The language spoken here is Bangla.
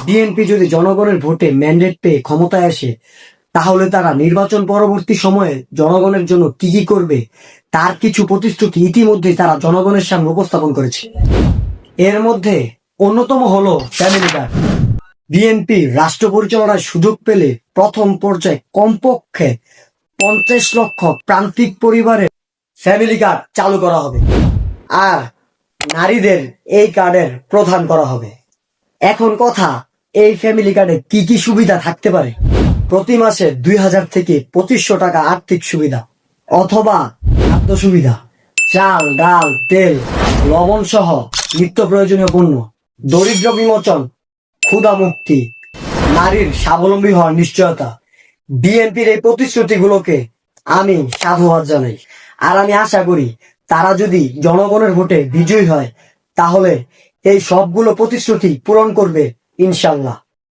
বিএনপি যদি জনগণের ভোটে ম্যান্ডেট পেয়ে ক্ষমতায় আসে, তাহলে তারা নির্বাচন পরবর্তী সময়ে জনগণের জন্য কি কি করবে তার কিছু প্রতিশ্রুতি ইতিমধ্যেই তারা জনগণের সামনে উপস্থাপন করেছে। এর মধ্যে অন্যতম হলো ফ্যামিলি কার্ড। বিএনপি রাষ্ট্র পরিচালনার সুযোগ পেলে প্রথম পর্যায়ে কমপক্ষে 50 লক্ষ প্রান্তিক পরিবারের ফ্যামিলি কার্ড চালু করা হবে, আর নারীদের এই কার্ডের প্রদান করা হবে। এখন কথা, এই ফ্যামিলি কার্ডে কি কি সুবিধা থাকতে পারে? প্রতি মাসে 2000 থেকে 2500 টাকা আর্থিক সুবিধা অথবা খাদ্য সুবিধা, চাল, ডাল, তেল, লবণ সহ নিত্য প্রয়োজনীয় পণ্য, দরিদ্র বিমোচন, ক্ষুধা মুক্তি, নারীর স্বাবলম্বী হওয়ার নিশ্চয়তা। বিএনপির এই প্রতিশ্রুতিগুলোকে আমি সাধুবাদ জানাই, আর আমি আশা করি তারা যদি জনগণের ভোটে বিজয়ী হয়, তাহলে এই সবগুলো প্রতিশ্রুতি পূরণ করবে ইনশাল্লাহ।